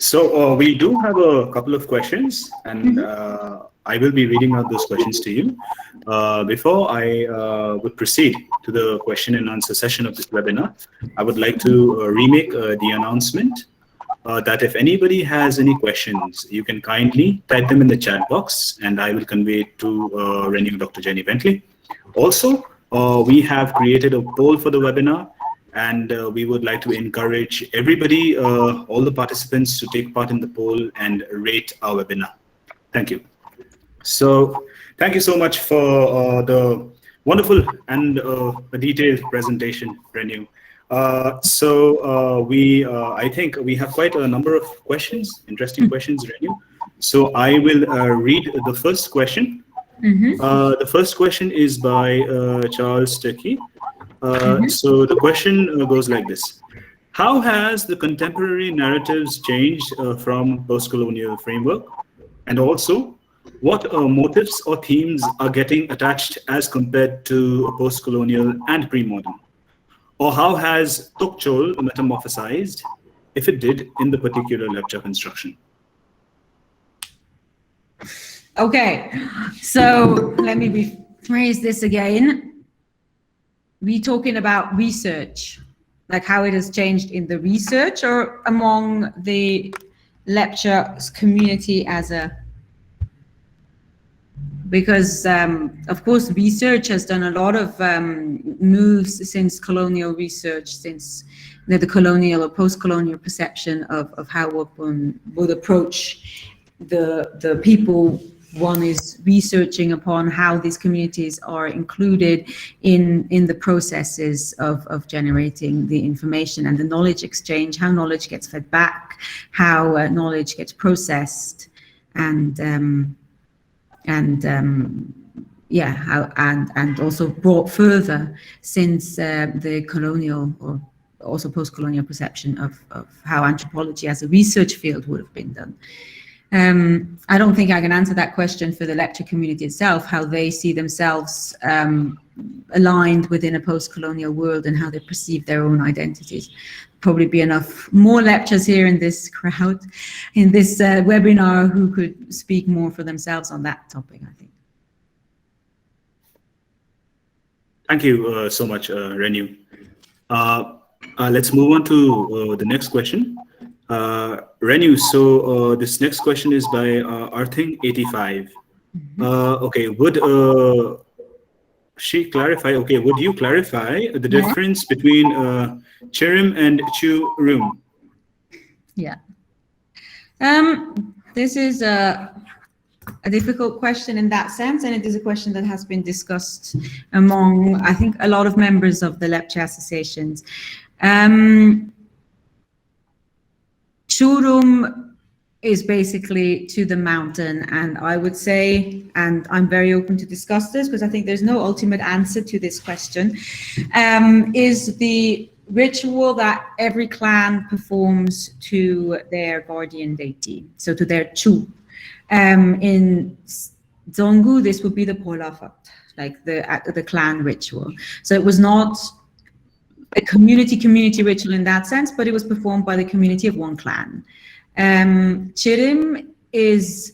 So we do have a couple of questions, and I will be reading out those questions to you. Before I would proceed to the question and answer session of this webinar, I would like to remake the announcement that if anybody has any questions, you can kindly type them in the chat box, and I will convey it to Ryennyoo Dr. Jenny Bentley. Also, we have created a poll for the webinar, and we would like to encourage everybody, all the participants, to take part in the poll and rate our webinar. Thank you. So thank you so much for the wonderful and detailed presentation, Ryennyoo. I think we have quite a number of questions, interesting questions, Ryennyoo. So I will read the first question. The first question is by Charles Turkey. So the question goes like this. How has the contemporary narratives changed from post-colonial framework? And also, what motives or themes are getting attached as compared to post-colonial and pre-modern? Or how has Tokchol metamorphosized, if it did, in the particular Lepcha construction? Okay, so let me rephrase this again. We're talking about research, like how it has changed in the research or among the Lepcha community as a, because of course research has done a lot of moves since colonial research, since the colonial or post-colonial perception of how one would approach the people. One is researching upon how these communities are included in the processes of generating the information and the knowledge exchange, how knowledge gets fed back, how knowledge gets processed, and also brought further since the colonial or also post-colonial perception of how anthropology as a research field would have been done. I don't think I can answer that question for the Lepcha community itself, how they see themselves aligned within a post-colonial world and how they perceive their own identities. Probably be enough more Lepchas here in this crowd, in this webinar, who could speak more for themselves on that topic, I think. Thank you so much, Ryennyoo. Let's move on to the next question. Ryennyoo, so this next question is by Arthing85. Okay, would she clarify? Okay, would you clarify the difference between Chirim and Churum? Yeah. This is a difficult question in that sense, and it is a question that has been discussed among, I think, a lot of members of the Lepcha associations. Churum is basically to the mountain, and I would say, and I'm very open to discuss this because I think there's no ultimate answer to this question, is the ritual that every clan performs to their guardian deity, so to their Chu. In Zongu, this would be the Polafat, like the clan ritual. So it was not a community ritual in that sense, but it was performed by the community of one clan. Chirim is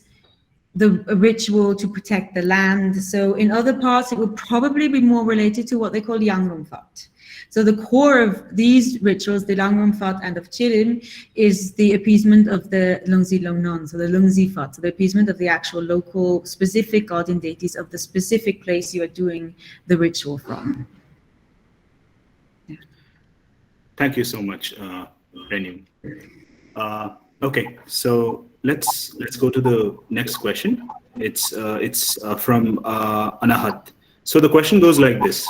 the ritual to protect the land. So in other parts, it would probably be more related to what they call Yangrumfat. So the core of these rituals, the Yangrumfat and of Chirim, is the appeasement of the Lungzi Longnon, so the Lungzi Fat, so the appeasement of the actual local specific guardian deities of the specific place you are doing the ritual from. Thank you so much, Ryennyoo. Okay, so let's go to the next question. It's from Anahat. So the question goes like this: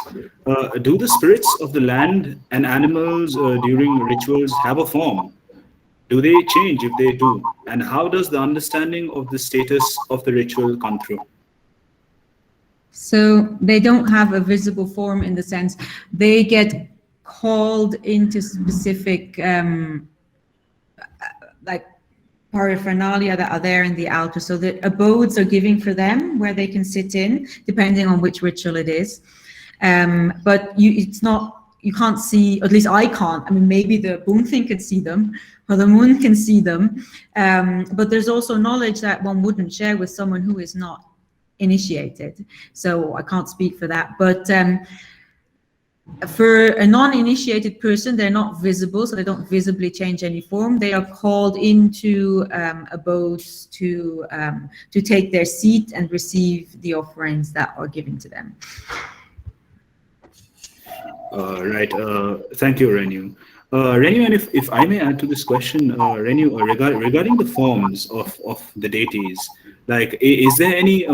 do the spirits of the land and animals during rituals have a form? Do they change if they do? And how does the understanding of the status of the ritual come through? So they don't have a visible form in the sense they get called into specific like paraphernalia that are there in the altar. So the abodes are given for them where they can sit in, depending on which ritual it is. But it's not you can't see, at least I can't. I mean, maybe the Bung thing can see them, or the moon can see them, but there's also knowledge that one wouldn't share with someone who is not initiated. So I can't speak for that, but for a non-initiated person, they're not visible, so they don't visibly change any form. They are called into abodes to take their seat and receive the offerings that are given to them. Right. Thank you, Ryennyoo. Ryennyoo, and if I may add to this question, Ryennyoo, regarding the forms of the deities, like, is there any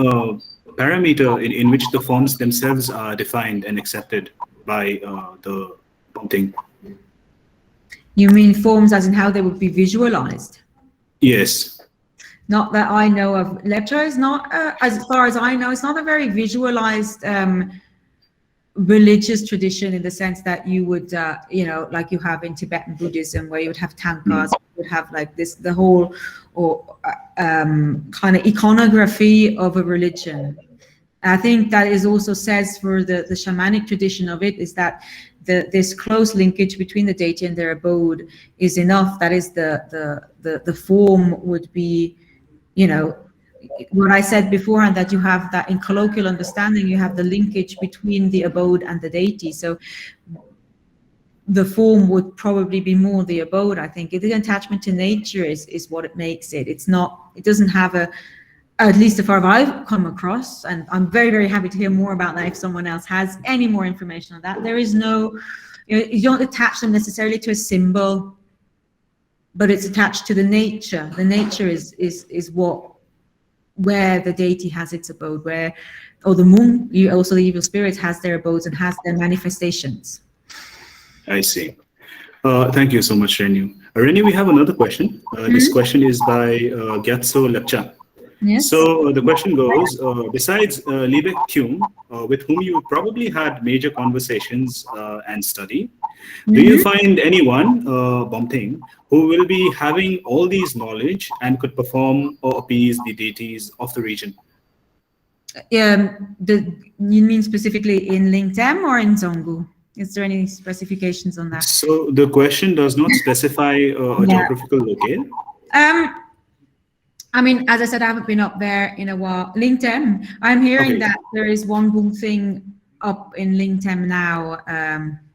parameter in which the forms themselves are defined and accepted by the thing? You mean forms as in how they would be visualized? Yes. Not that I know of. Lepcha is not, as far as I know, it's not a very visualized religious tradition, in the sense that you would, you know, like you have in Tibetan Buddhism, where you would have tankas, you would have like this, the whole, or kind of iconography of a religion. I think that is also says for the shamanic tradition of it, is that this close linkage between the deity and their abode is enough. That is the form would be, you know, what I said before, and that you have that in colloquial understanding, you have the linkage between the abode and the deity. So the form would probably be more the abode. I think the attachment to nature is what it makes it. It's not, it doesn't have a, at least as far as I've come across, and I'm very, very happy to hear more about that if someone else has any more information on that. There is no, you don't attach them necessarily to a symbol, but it's attached to the nature. The nature is what, where the deity has its abode, where, or the moon, also the evil spirit has their abodes and has their manifestations. I see. Thank you so much, Ryennyoo. Ryennyoo, we have another question. This question is by Gyatso Lepcha. Yes. So the question goes, besides Liebek Kyung, with whom you probably had major conversations and study, do you find anyone, Bomting, who will be having all these knowledge and could perform or appease the deities of the region? You mean specifically in Lingtem or in Zongu? Is there any specifications on that? So the question does not specify a geographical locale. I mean, as I said, I haven't been up there in a while. Lingtem, I'm hearing that there is one boom thing up in Lingtem now.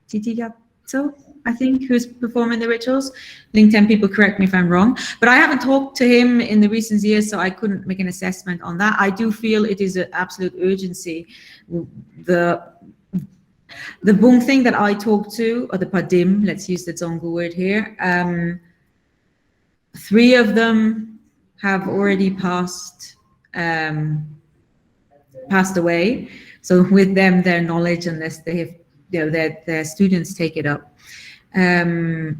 Titi Yapto, I think, who's performing the rituals. Lingtem people, correct me if I'm wrong. But I haven't talked to him in the recent years, so I couldn't make an assessment on that. I do feel it is an absolute urgency. The boom thing that I talked to, or the Padim, let's use the Zongu word here, 3 of them have already passed away. So with them, their knowledge, unless they have, you know, their students take it up. The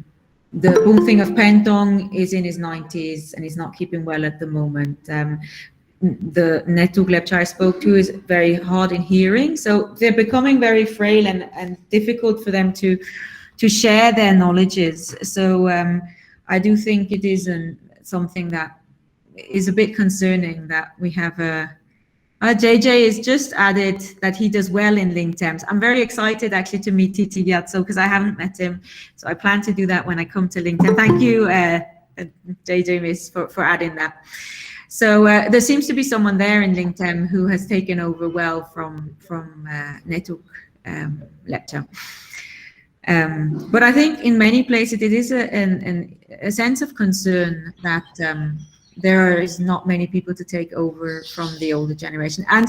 Bung thing of Pentong is in his 90s and he's not keeping well at the moment. The Netuk Lepcha I spoke to is very hard in hearing, so they're becoming very frail and difficult for them to share their knowledges. So I do think it is something that is a bit concerning, that we have JJ has just added that he does well in Lingtem. I'm very excited actually to meet Titi Gyatso, because I haven't met him. So I plan to do that when I come to Lingtem. Thank you, JJ Miss, for adding that. So there seems to be someone there in Lingtem who has taken over well from Netuk Lepcha. But I think in many places it is a sense of concern that there is not many people to take over from the older generation. And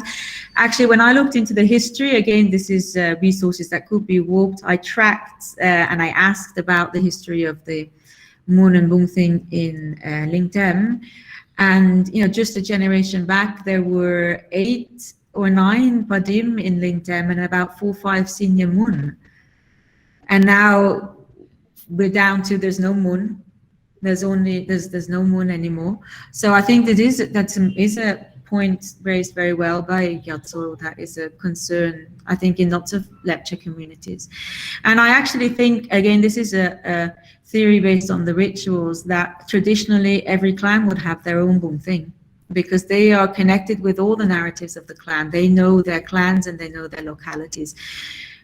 actually, when I looked into the history, again, this is resources that could be warped. I tracked and I asked about the history of the Moon and Bung thing in Lingtem. And, you know, just a generation back, there were 8 or 9 Padim in Lingtem and about 4 or 5 senior Moon. And now we're down to there's no Moon. There's no Moon anymore. So I think that is a point raised very well by Gyatso. That is a concern, I think, in lots of Lepcha communities. And I actually think, again, this is a theory based on the rituals, that traditionally every clan would have their own Bung thing, because they are connected with all the narratives of the clan. They know their clans and they know their localities.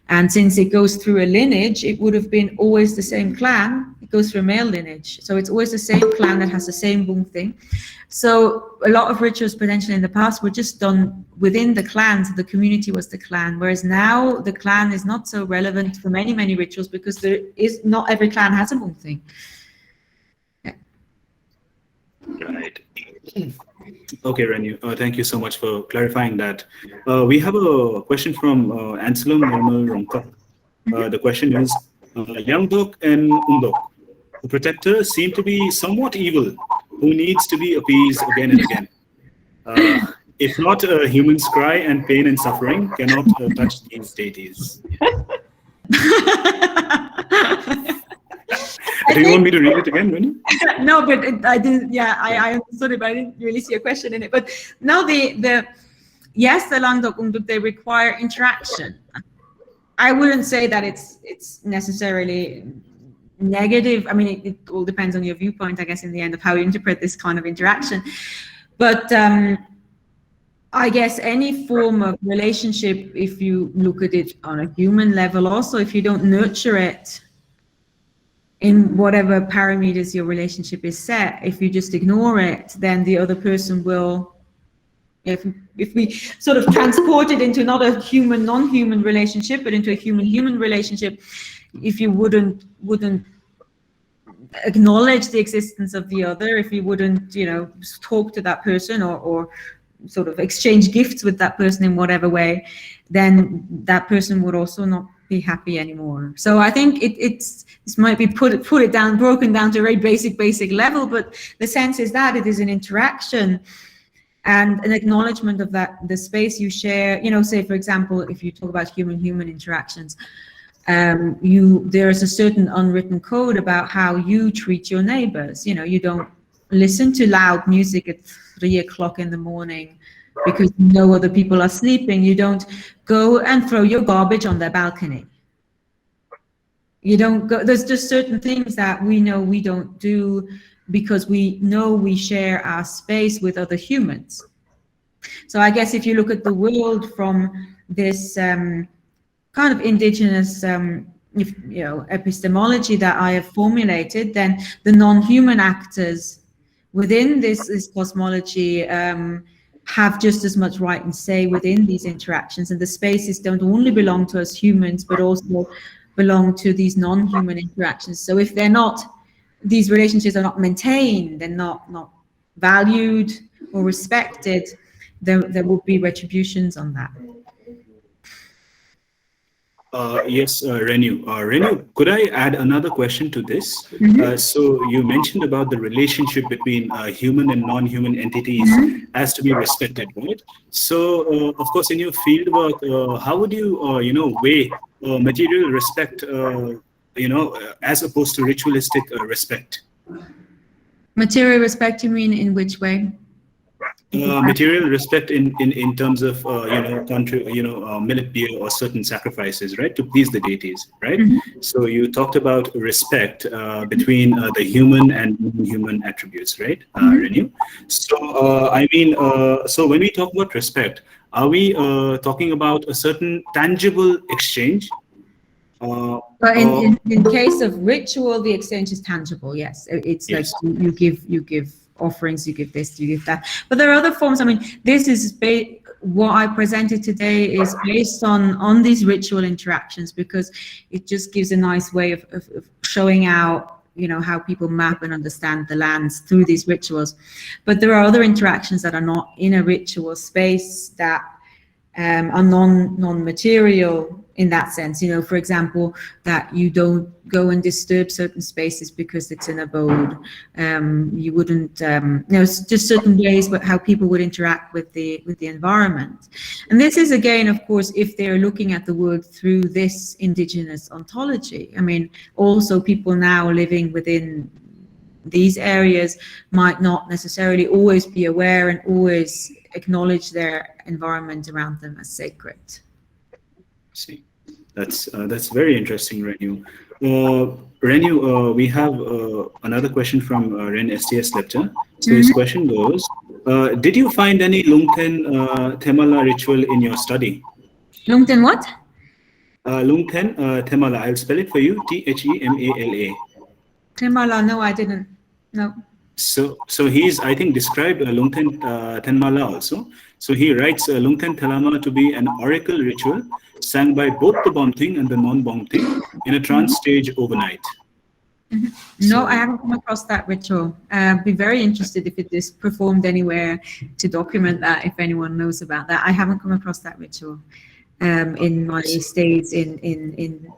And since it goes through a lineage, it would have been always the same clan. It goes through a male lineage. So it's always the same clan that has the same boom thing. So a lot of rituals potentially in the past were just done within the clan. So the community was the clan. Whereas now the clan is not so relevant for many, many rituals because there is not every clan has a boom thing. Yeah. Right. Okay, Ryennyoo, thank you so much for clarifying that. We have a question from Anselm Rongring. The question is, Ryennyoo and Undok, the protector, seem to be somewhat evil, who needs to be appeased again and again. If not, humans cry and pain and suffering cannot touch these deities. Do you want me to read it again, Ryennyoo? No, but I didn't. Yeah, I understood it, but I didn't really see a question in it. But no, yes, the Langdok Unduk, they require interaction. I wouldn't say that it's necessarily negative. I mean, it all depends on your viewpoint, I guess, in the end of how you interpret this kind of interaction. But I guess any form of relationship, if you look at it on a human level, also if you don't nurture it in whatever parameters your relationship is set, if you just ignore it, then the other person will, if we sort of transport it into not a human non-human relationship, but into a human-human relationship, if you wouldn't acknowledge the existence of the other, if you wouldn't, talk to that person or sort of exchange gifts with that person in whatever way, then that person would also not be happy anymore. So I think this might be broken down to a very basic level, but the sense is that it is an interaction and an acknowledgement of that, the space you share. Say for example, if you talk about human interactions, there is a certain unwritten code about how you treat your neighbors. You don't listen to loud music at 3 o'clock in the morning because no other people are sleeping. You don't go and throw your garbage on their balcony. You don't go. There's just certain things that we know we don't do because we know we share our space with other humans. So I guess if you look at the world from this kind of indigenous epistemology that I have formulated, then the non-human actors within this cosmology have just as much right and say within these interactions, and the spaces don't only belong to us humans, but also belong to these non-human interactions. So if these relationships are not maintained, they're not valued or respected, there will be retributions on that. Yes, Ryennyoo. Ryennyoo, could I add another question to this? Mm-hmm. So you mentioned about the relationship between human and non-human entities has to be respected, right? So, of course, in your field work, how would you, weigh material respect, as opposed to ritualistic respect? Material respect, you mean in which way? Material respect in terms of millet beer or certain sacrifices, right, to please the deities, right? Mm-hmm. So you talked about respect between the human and non-human attributes, right, Ryennyoo? So so when we talk about respect, are we talking about a certain tangible exchange? But in case of ritual, the exchange is tangible. Yes, it's yes. Like you give offerings, you give this, you give that. But there are other forms. I mean, this is what I presented today is based on these ritual interactions, because it just gives a nice way of showing out, how people map and understand the lands through these rituals. But there are other interactions that are not in a ritual space that are non-material in that sense. For example, that you don't go and disturb certain spaces because it's an abode. You wouldn't, just certain ways, but how people would interact with the environment. And this is again, of course, if they're looking at the world through this indigenous ontology. I mean, also people now living within these areas might not necessarily always be aware and always acknowledge their environment around them as sacred. See, that's very interesting, Ryennyoo. Ryennyoo, we have another question from Ren STS Lepcha. So his question goes, did you find any Lungten Themala ritual in your study? Lungten what? Lungten Themala. I'll spell it for you. Themala. Themala, no, I didn't. No. So he's, I think, described Lungten Thenmala also. So he writes Lungten Thelama to be an oracle ritual sang by both the Bomthing and the non-Bomthing in a trance stage overnight. No, I haven't come across that ritual. I'd be very interested if it is performed anywhere to document that, if anyone knows about that. I haven't come across that ritual in my stays in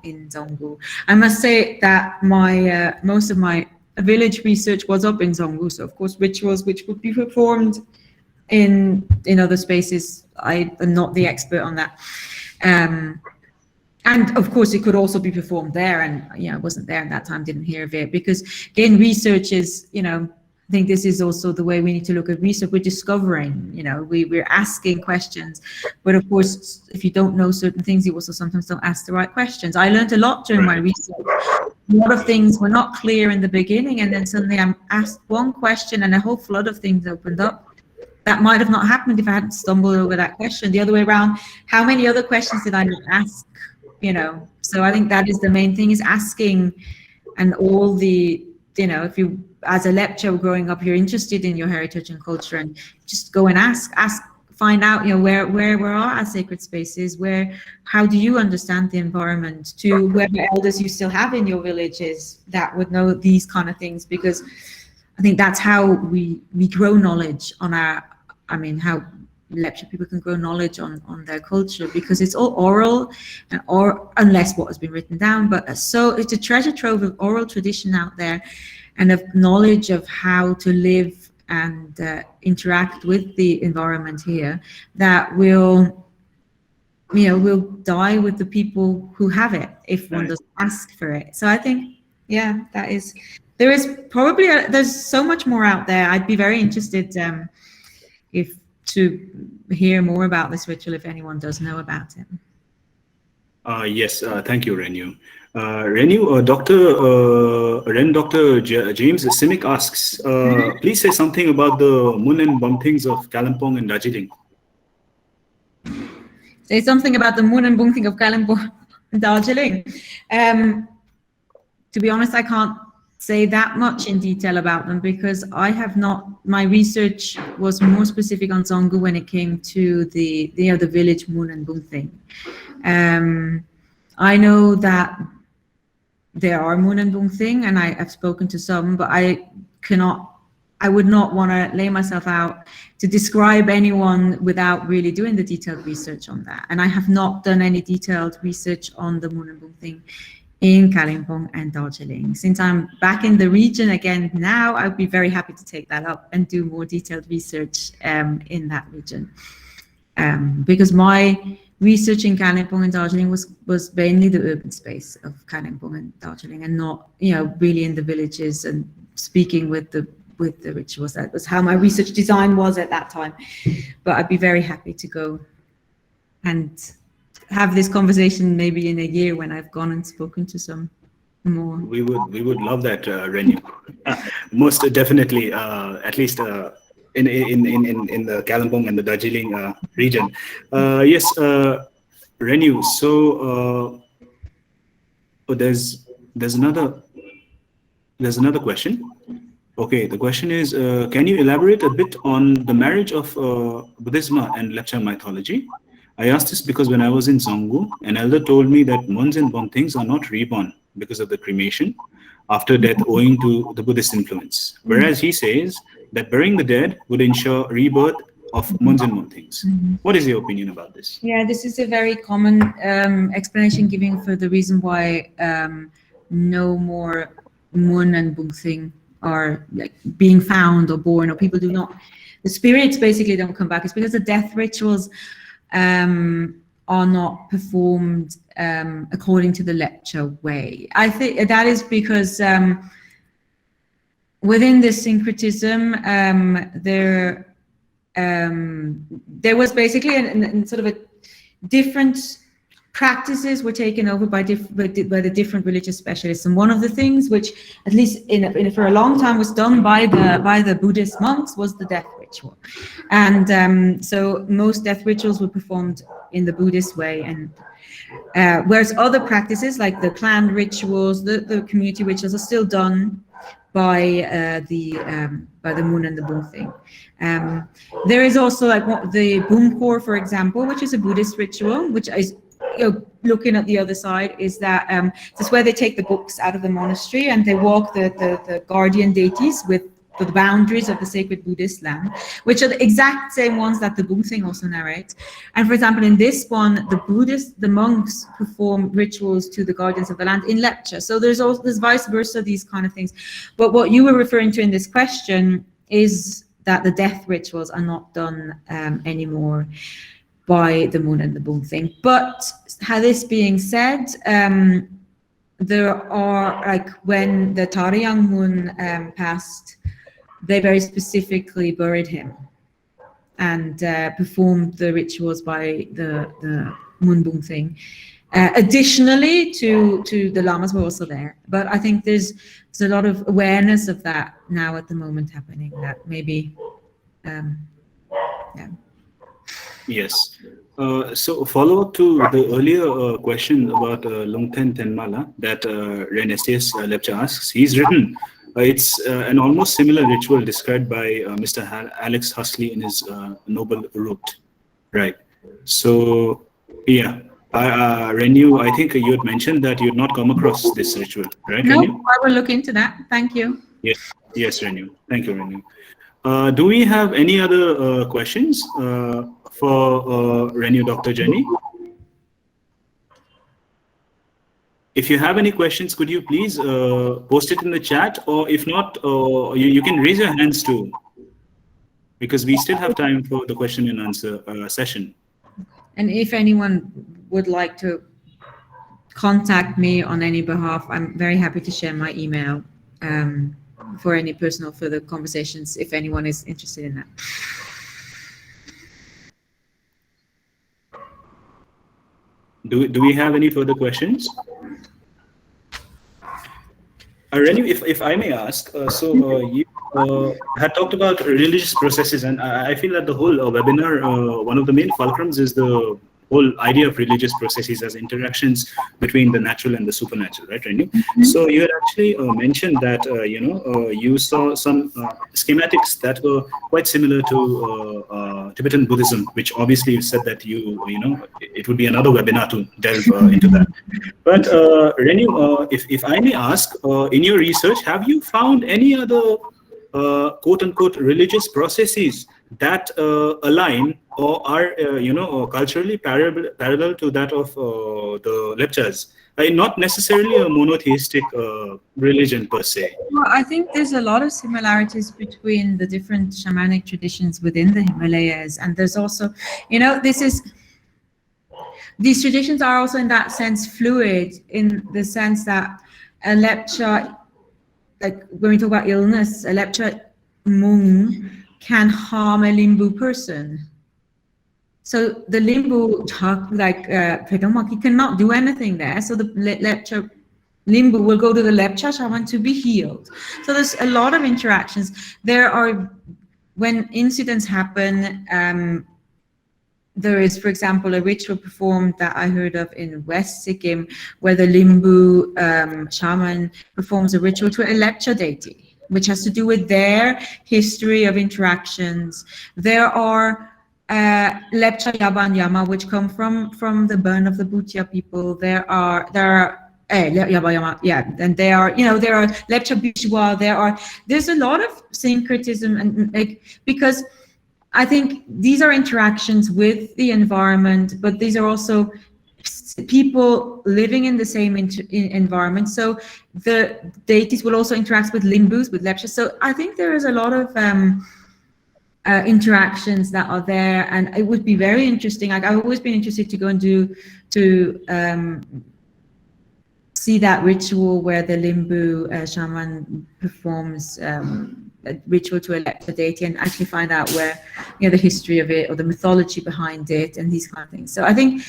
Zonggu. I must say that my most of my village research was up in Zonggu, so of course rituals which would be performed in other spaces, I am not the expert on that. And of course, it could also be performed there, and I wasn't there at that time, didn't hear of it, because again, research is, I think this is also the way we need to look at research. We're discovering, we're asking questions, but of course, if you don't know certain things, you also sometimes don't ask the right questions. I learned a lot during my research. A lot of things were not clear in the beginning, and then suddenly I'm asked one question and a whole flood of things opened up. That might have not happened if I hadn't stumbled over that question. The other way around, how many other questions did I not ask? So I think that is the main thing, is asking, and all the, if you, as a Lepcha growing up, you're interested in your heritage and culture, and just go and ask, find out, where are our sacred spaces, how do you understand the environment, to whoever elders you still have in your villages that would know these kind of things, because I think that's how we grow knowledge on how Lepcha people can grow knowledge on their culture, because it's all oral, or unless what has been written down. But so it's a treasure trove of oral tradition out there, and of knowledge of how to live and interact with the environment here, that will die with the people who have it if one doesn't ask for it. So I think, there is probably there's so much more out there. I'd be very interested to hear more about this ritual if anyone does know about it. Yes, thank you, Ryennyoo. Ryennyoo, Dr. James Simic asks, please say something about the Mun and Bumthings of Kalimpong and Darjeeling. Say something about the Mun and Bumthing of Kalimpong and Darjeeling. To be honest, I can't say that much in detail about them, because my research was more specific on Zonggu when it came to the village Mun and Bumthing. I know that there are Mun and Bumthing, and I've spoken to some, but I would not want to lay myself out to describe anyone without really doing the detailed research on that. And I have not done any detailed research on the Mun and Bumthing in Kalimpong and Darjeeling. Since I'm back in the region again now, I'd be very happy to take that up and do more detailed research in that region. Because my research in Kalimpong and Darjeeling was mainly the urban space of Kalimpong and Darjeeling, and not, really in the villages and speaking with the rituals. That was how my research design was at that time. But I'd be very happy to go and have this conversation maybe in a year when I've gone and spoken to some more. We would love that, Ryennyoo. Most definitely, at least in the Kalimpong and the Darjeeling region. Yes, Ryennyoo. So there's another question. Okay, the question is, can you elaborate a bit on the marriage of Buddhism and Lepcha mythology? I asked this because when I was in Zonggu, an elder told me that Muns and Bomthings are not reborn because of the cremation after death owing to the Buddhist influence. Whereas he says that burying the dead would ensure rebirth of Muns and Bomthings. What is your opinion about this? Yeah, this is a very common explanation given for the reason why no more Mun and Bomthing are being found or born, or people do not, the spirits basically don't come back. It's because the death rituals are not performed according to the Lepcha way. I think that is because within this syncretism, there was basically sort of a different practices were taken over by the different religious specialists, and one of the things which, at least for a long time, was done by the Buddhist monks was the death ritual, and so most death rituals were performed in the Buddhist way, and Whereas other practices like the clan rituals, the community rituals are still done by the moon and the boom thing. There is also like the boom core, for example, which is a Buddhist ritual, which is, you know, looking at the other side, is that this is where they take the books out of the monastery and they walk the guardian deities with the boundaries of the sacred Buddhist land, which are the exact same ones that the boom thing also narrates. And for example, in this one, the monks perform rituals to the guardians of the land in Lepcha. So there's vice versa, these kind of things. But what you were referring to in this question is that the death rituals are not done anymore by the moon and the boom thing. But this being said, there are, like, when the Taryang moon passed, they very specifically buried him and performed the rituals by the moon boom thing. Additionally to the lamas were also there, but I think there's a lot of awareness of that now at the moment happening, that maybe yeah. Yes. So follow up to the earlier question about Longten Tenmala that Ryennyoo Lepcha asks. He's written, it's an almost similar ritual described by Mr. Alex Huxley in his Noble Root. Right. So, yeah. Ryennyoo, I think you had mentioned that you had not come across this ritual, right? No, Ryennyoo? I will look into that. Thank you. Yes, Ryennyoo. Thank you, Ryennyoo. Do we have any other questions for Ryennyoo Dr. Jenny? If you have any questions, could you please post it in the chat, or if not, you can raise your hands too, because we still have time for the question and answer session. And if anyone would like to contact me on any behalf, I'm very happy to share my email for any personal further conversations, if anyone is interested in that. Do we have any further questions? Ryennyoo, if I may ask, you had talked about religious processes, and I feel that the whole webinar, one of the main fulcrums is the whole idea of religious processes as interactions between the natural and the supernatural, right, Ryennyoo? So you had actually mentioned that you saw some schematics that were quite similar to Tibetan Buddhism, which obviously you said that it would be another webinar to delve into that. But Ryennyoo, if I may ask, in your research, have you found any other quote-unquote religious processes that align or are culturally parallel to that of the Lepchas? Not necessarily a monotheistic religion per se. Well, I think there's a lot of similarities between the different shamanic traditions within the Himalayas, and there's also, these traditions are also in that sense fluid, in the sense that a Lepcha, like when we talk about illness, a Lepcha Mung can harm a Limbu person. So the Limbu, he cannot do anything there. So the Lepcha Limbu will go to the Lepcha shaman to be healed. So there's a lot of interactions. There are, when incidents happen, there is, for example, a ritual performed that I heard of in West Sikkim, where the Limbu shaman performs a ritual to a Lepcha deity, which has to do with their history of interactions. There are Lepcha Yaba and Yama, which come from the burn of the Bhutia people. There are Yaba Yama, yeah, and there are Lepcha Bijwa. There's a lot of syncretism, and because I think these are interactions with the environment, but these are also people living in the same environment. So the deities will also interact with Limbus, with Lepchas. So I think there is a lot of interactions that are there, and it would be very interesting. Like, I've always been interested to go and see that ritual where the Limbu shaman performs a ritual to a Lepcha deity, and actually find out where, the history of it or the mythology behind it and these kind of things. So I think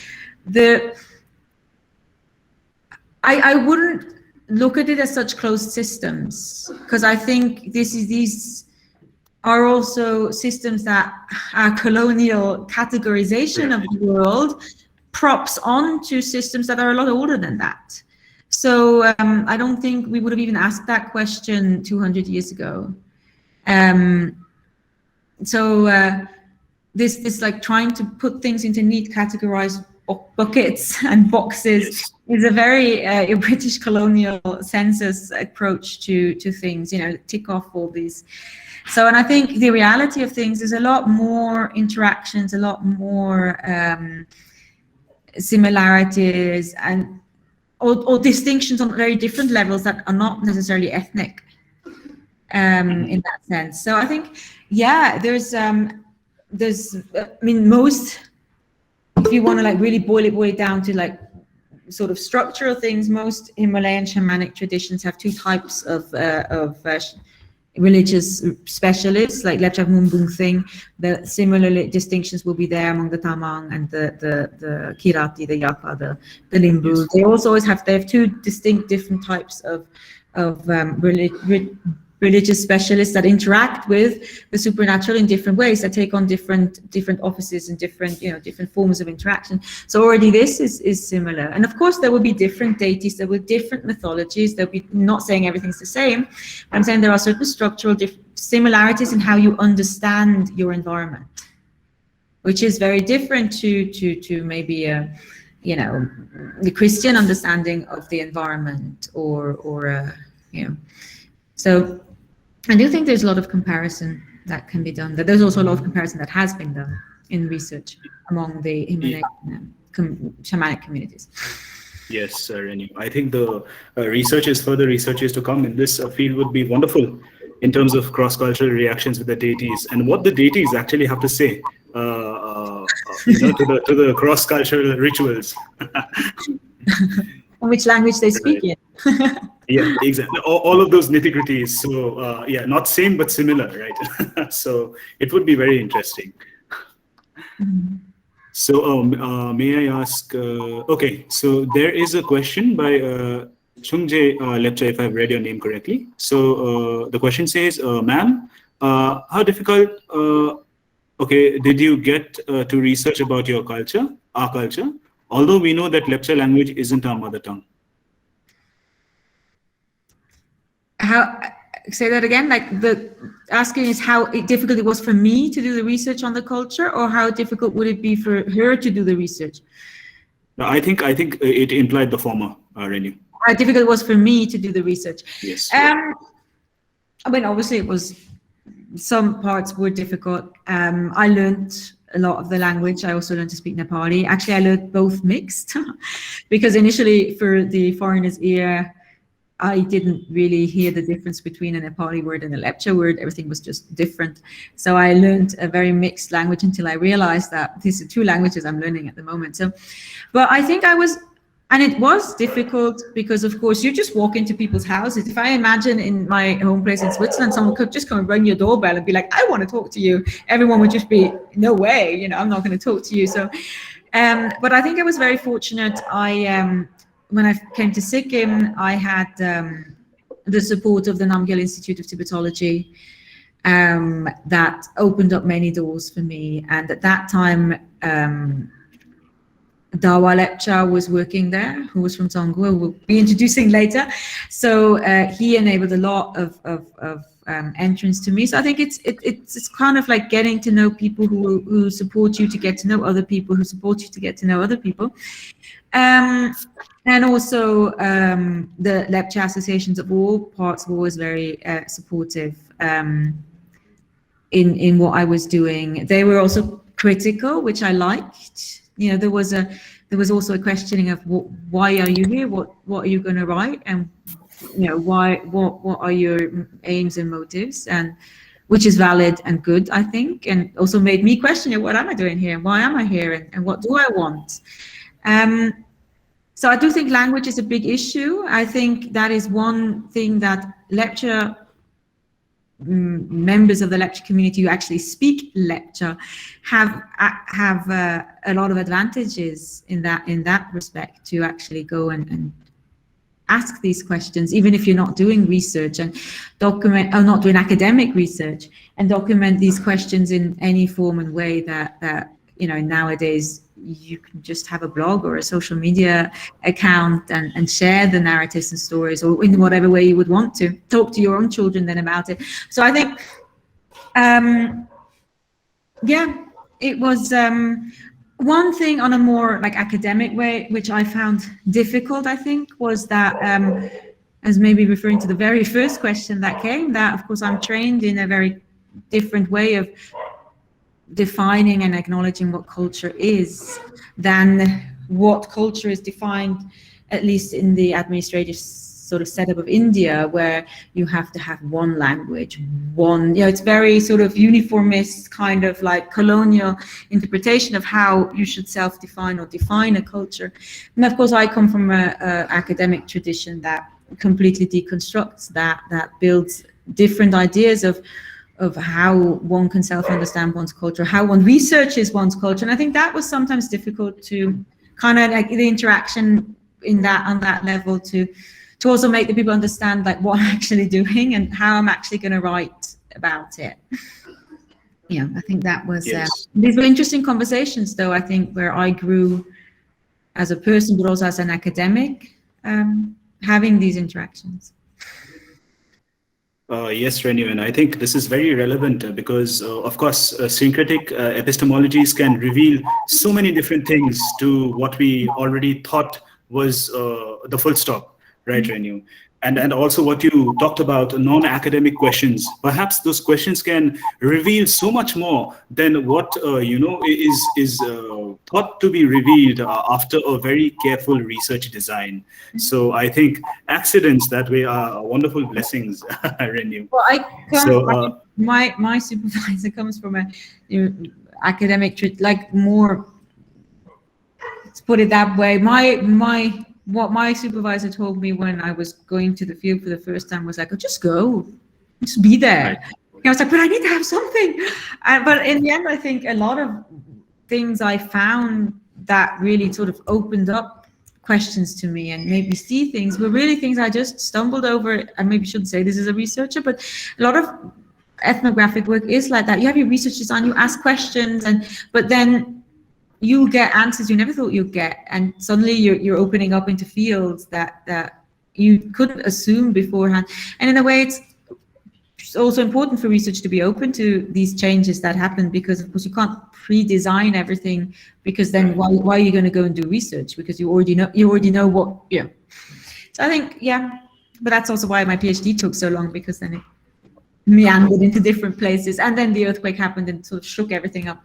I wouldn't look at it as such closed systems, because I think these are also systems that are colonial categorization of the world, props onto systems that are a lot older than that. So I don't think we would have even asked that question 200 years ago. This like trying to put things into neat categorized buckets and boxes is a very British colonial census approach to things, tick off all these. So, and I think the reality of things is a lot more interactions, a lot more similarities and or distinctions on very different levels that are not necessarily ethnic in that sense. So I think, yeah, there's most, if you want to like really boil it down to like sort of structural things, most Himalayan shamanic traditions have two types of religious specialists, like Lepcha Mumbung thing. The similar distinctions will be there among the Tamang and the Kirati, the Yapa, the Limbu. Yes. They always have two distinct different types of religious specialists that interact with the supernatural in different ways, that take on different offices and different forms of interaction. So already this is similar. And of course there will be different deities, there will be different mythologies, there'll be, not saying everything's the same, but I'm saying there are certain structural similarities in how you understand your environment, which is very different to maybe the Christian understanding of the environment or so I do think there's a lot of comparison that can be done. There's also a lot of comparison that has been done in research among the Himalayan shamanic communities. Yes, Ryennyoo. I think the further research is to come in this field would be wonderful in terms of cross-cultural reactions with the deities and what the deities actually have to say to the cross-cultural rituals. Which language they speak in. Yeah, exactly. All of those nitty-gritties. So yeah, not same but similar, right? So it would be very interesting. Mm-hmm. So may I ask? Okay, so there is a question by Chungjae Lepcha, if I've read your name correctly. So the question says, "Ma'am, how difficult? Did you get to research about your culture, our culture? Although we know that Lepcha language isn't our mother tongue." Say that again, like the asking is how difficult it was for me to do the research on the culture, or how difficult would it be for her to do the research? I think it implied the former, Ryennyoo. How difficult it was for me to do the research. Yes. I mean, obviously it was, some parts were difficult. I learned a lot of the language. I also learned to speak Nepali. Actually, I learned both mixed because initially for the foreigner's ear, I didn't really hear the difference between a Nepali word and a Lepcha word. Everything was just different. So I learned a very mixed language until I realized that these are two languages I'm learning at the moment. So, but I think and it was difficult because of course you just walk into people's houses. If I imagine in my home place in Switzerland, someone could just come and ring your doorbell and be like, "I want to talk to you." Everyone would just be, "No way, I'm not going to talk to you." So, but I think I was very fortunate. When I came to Sikkim, I had the support of the Namgyal Institute of Tibetology that opened up many doors for me. And at that time, Dawa Lepcha was working there, who was from Zonggu, who we'll be introducing later. So he enabled a lot of entrance to me. So I think it's kind of like getting to know people who support you to get to know other people who support you to get to know other people. And also the Lepcha associations of all parts were always very supportive in what I was doing. They were also critical, which I liked. There was also a questioning of why are you here? What are you going to write? And what are your aims and motives? And which is valid and good, I think, and also made me question, what am I doing here? Why am I here? And what do I want? So I do think language is a big issue. I think that is one thing that Lepcha members of the Lepcha community who actually speak Lepcha have a lot of advantages in that respect, to actually go and ask these questions, even if you're not doing research and document, or not doing academic research, and document these questions in any form and way that nowadays you can just have a blog or a social media account and share the narratives and stories, or in whatever way you would want to talk to your own children then about it. So I think, it was one thing on a more like academic way, which I found difficult, I think, was that, as maybe referring to the very first question that came, that of course I'm trained in a very different way of defining and acknowledging what culture is than what culture is defined, at least in the administrative sort of setup of India, where you have to have one language, it's very sort of uniformist kind of like colonial interpretation of how you should self-define or define a culture. And of course I come from a academic tradition that completely deconstructs that builds different ideas of how one can self-understand one's culture, how one researches one's culture. And I think that was sometimes difficult to kind of like the interaction on that level to also make the people understand like what I'm actually doing and how I'm actually going to write about it. I think that was, these were interesting conversations though, I think, where I grew as a person, but also as an academic, having these interactions. Yes, Ryennyoo, and I think this is very relevant because, of course, syncretic epistemologies can reveal so many different things to what we already thought was the full stop, right, Ryennyoo? And also what you talked about, non-academic questions. Perhaps those questions can reveal so much more than what is thought to be revealed after a very careful research design. So I think accidents that way are wonderful blessings, Ryennyoo. Well, my supervisor comes from a academic, like more. Let's put it that way. What my supervisor told me when I was going to the field for the first time was like, oh, just go, just be there. Right. I was like, but I need to have something. But in the end, I think a lot of things I found that really sort of opened up questions to me and made me see things were really things I just stumbled over. I maybe shouldn't say this as a researcher, but a lot of ethnographic work is like that. You have your research design, you ask questions, but then you get answers you never thought you'd get, and suddenly you're opening up into fields that you couldn't assume beforehand. And in a way, it's also important for research to be open to these changes that happen, because of course you can't pre-design everything, because then why are you going to go and do research? Because you already know what. So I think but that's also why my PhD took so long, because then it meandered into different places, and then the earthquake happened and sort of shook everything up.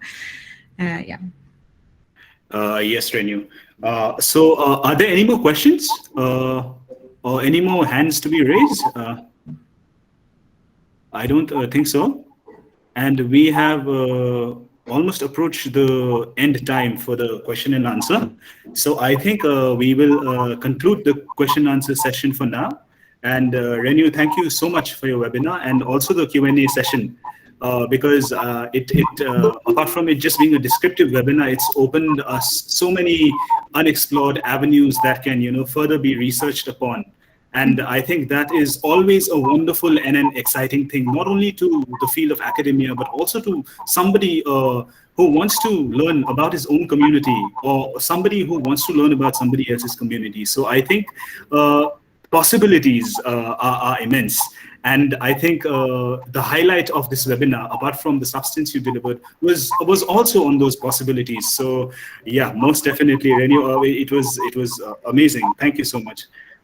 Yes, Ryennyoo. So are there any more questions or any more hands to be raised? I don't think so. And we have almost approached the end time for the question and answer. So I think we will conclude the question and answer session for now. And Ryennyoo, thank you so much for your webinar and also the Q&A session. Because apart from it just being a descriptive webinar, it's opened us so many unexplored avenues that can, further be researched upon. And I think that is always a wonderful and an exciting thing, not only to the field of academia, but also to somebody who wants to learn about his own community, or somebody who wants to learn about somebody else's community. So I think possibilities are immense. And I think the highlight of this webinar, apart from the substance you delivered, was also on those possibilities. So yeah, most definitely, Ryennyoo, it was amazing. Thank you so much.